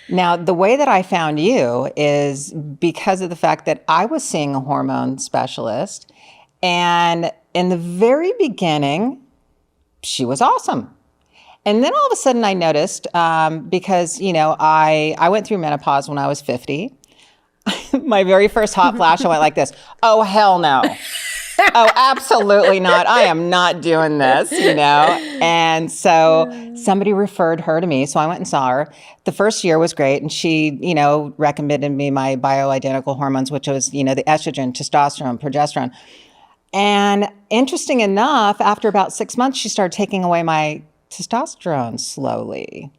Now, the way that I found you is because of the fact that I was seeing a hormone specialist. And in the very beginning, she was awesome. And then all of a sudden I noticed, because, I went through menopause when I was 50. My very first hot flash, I went like this, oh, hell no. Oh, absolutely not. I am not doing this, And so somebody referred her to me. So I went and saw her. The first year was great. And she, recommended me my bioidentical hormones, which was, the estrogen, testosterone, progesterone. And interesting enough, after about 6 months, she started taking away my testosterone slowly,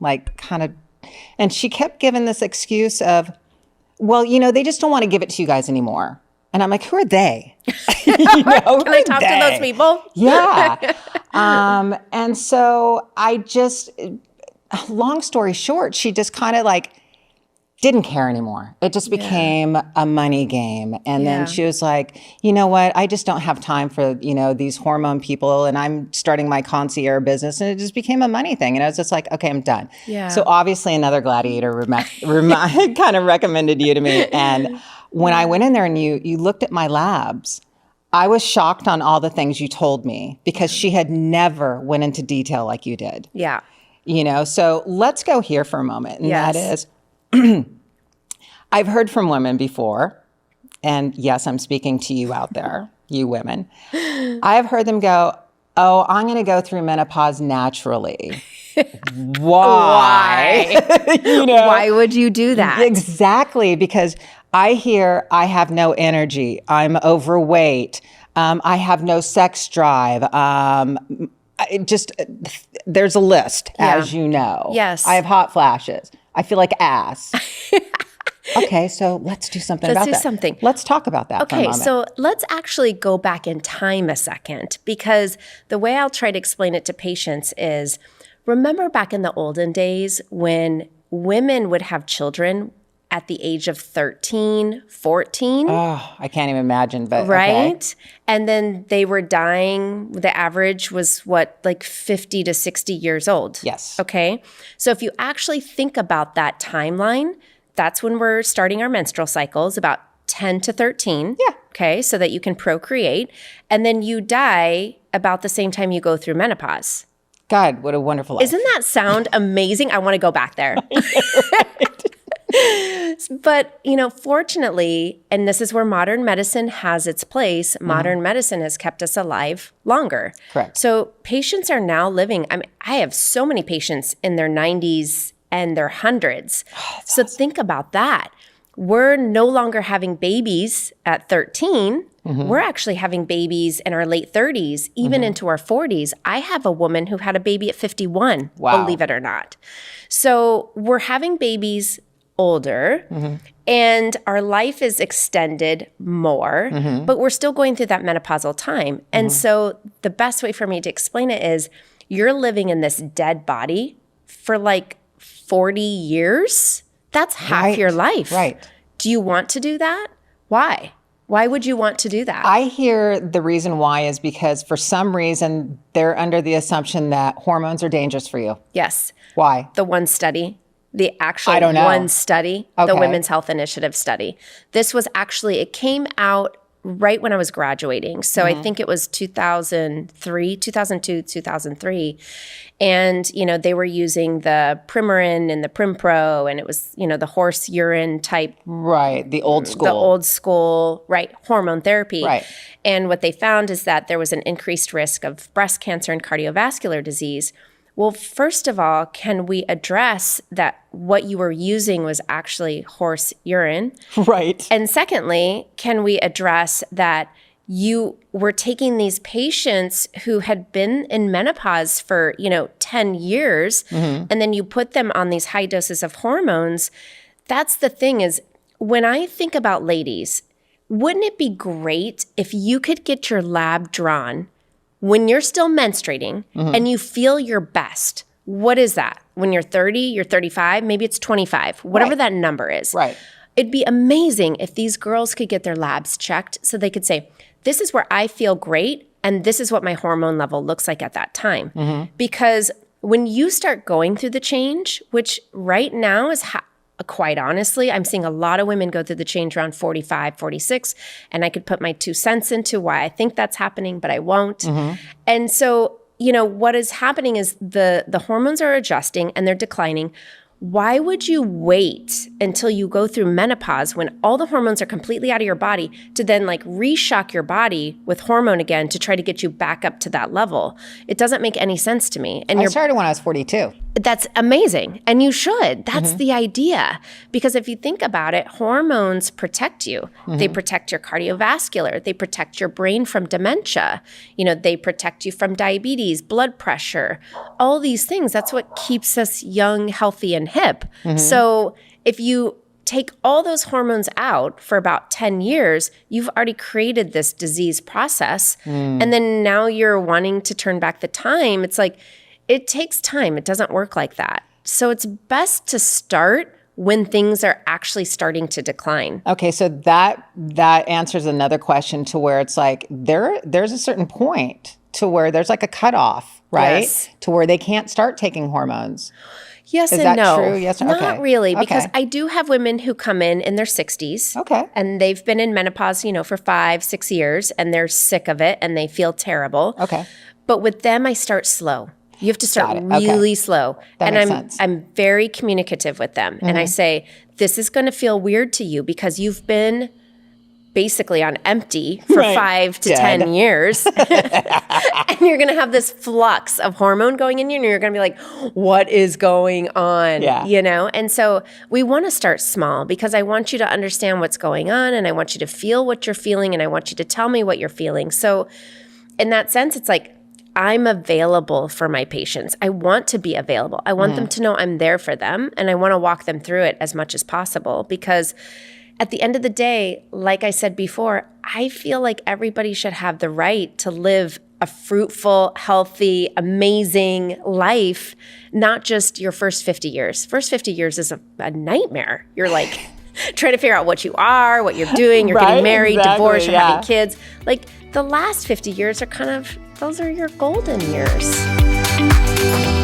and she kept giving this excuse of, well, they just don't want to give it to you guys anymore. And I'm like, who are they? Can I talk to those people? Yeah. And so long story short, she just kind of didn't care anymore. It just became a money game. And then she was like, you know what? I just don't have time for, these hormone people. And I'm starting my concierge business. And it just became a money thing. And I was just like, okay, I'm done. Yeah. So obviously another gladiator kind of recommended you to me. And when I went in there and you looked at my labs, I was shocked on all the things you told me because she had never went into detail like you did. Yeah. So let's go here for a moment. And that is, I've heard from women before, and yes, I'm speaking to you out there, you women. I have heard them go, oh, I'm going to go through menopause naturally. Why? Why would you do that? Exactly, because I hear I have no energy, I'm overweight, I have no sex drive, there's a list, as you know. Yes. I have hot flashes. I feel like ass. Okay, so let's do something about that. Let's do something. Let's talk about that for a moment. Okay, so let's actually go back in time a second, because the way I'll try to explain it to patients is, remember back in the olden days when women would have children at the age of 13, 14? Oh, I can't even imagine, but right? Okay. And then they were dying. The average was 50 to 60 years old. Yes. Okay. So if you actually think about that timeline, that's when we're starting our menstrual cycles, about 10 to 13. Yeah. Okay. So that you can procreate. And then you die about the same time you go through menopause. God, what a wonderful life. Doesn't that sound amazing? I want to go back there. But, fortunately, and this is where modern medicine has its place, modern medicine has kept us alive longer. Correct. So patients are now living, I have so many patients in their 90s and their hundreds. So think about that. We're no longer having babies at 13. We're actually having babies in our late 30s, even into our 40s. I have a woman who had a baby at 51, believe it or not. So we're having babies older and our life is extended more, but we're still going through that menopausal time. And so the best way for me to explain it is you're living in this dead body for 40 years. That's half your life. Right. Do you want to do that? Why? Why would you want to do that? I hear the reason why is because for some reason they're under the assumption that hormones are dangerous for you. Yes. Why? The one study, the actual I don't know. one study, Okay. the Women's Health Initiative study. This was actually, it came out right when I was graduating. So I think it was 2002, 2003. And, they were using the Premarin and the Primpro, and it was, the horse urine type. Right, the old school. The old school, right, hormone therapy. Right. And what they found is that there was an increased risk of breast cancer and cardiovascular disease. Well, first of all, can we address that what you were using was actually horse urine? Right. And secondly, can we address that you were taking these patients who had been in menopause for, 10 years, and then you put them on these high doses of hormones? That's the thing is, when I think about ladies, wouldn't it be great if you could get your lab drawn when you're still menstruating and you feel your best? What is that? When you're 30, you're 35, maybe it's 25, whatever that number is. Right. It'd be amazing if these girls could get their labs checked so they could say, this is where I feel great and this is what my hormone level looks like at that time. Because when you start going through the change, which right now is quite honestly, I'm seeing a lot of women go through the change around 45, 46, and I could put my 2 cents into why I think that's happening, but I won't. And so, what is happening is the hormones are adjusting and they're declining. Why would you wait until you go through menopause when all the hormones are completely out of your body to then reshock your body with hormone again to try to get you back up to that level? It doesn't make any sense to me. And I started when I was 42. That's amazing. And you should. That's the idea. Because if you think about it, hormones protect you. They protect your cardiovascular. They protect your brain from dementia. They protect you from diabetes, blood pressure, all these things. That's what keeps us young, healthy, and hip. So if you take all those hormones out for about 10 years, you've already created this disease process. And then now you're wanting to turn back the time. It's it takes time. It doesn't work like that. So it's best to start when things are actually starting to decline. Okay, so that answers another question to where it's there's a certain point to where there's a cutoff, right? Yes. To where they can't start taking hormones. Yes Is and that no. true? Yes. Not Okay. really, because Okay. I do have women who come in their 60s. Okay. And they've been in menopause, for 5, 6 years, and they're sick of it and they feel terrible. Okay. But with them, I start slow. You have to start Got it. Okay. really slow. That and makes sense. I'm very communicative with them. And I say, this is going to feel weird to you because you've been basically on empty for Right. 5 to Dead. 10 years. And you're going to have this flux of hormone going in you, and you're going to be like, what is going on? Yeah. And so we want to start small because I want you to understand what's going on, and I want you to feel what you're feeling, and I want you to tell me what you're feeling. So in that sense, it's I'm available for my patients. I want to be available. I want them to know I'm there for them, and I want to walk them through it as much as possible because at the end of the day, like I said before, I feel like everybody should have the right to live a fruitful, healthy, amazing life, not just your first 50 years. First 50 years is a nightmare. You're trying to figure out what you are, what you're doing. You're getting married, divorced, you're having kids. The last 50 years are those are your golden years.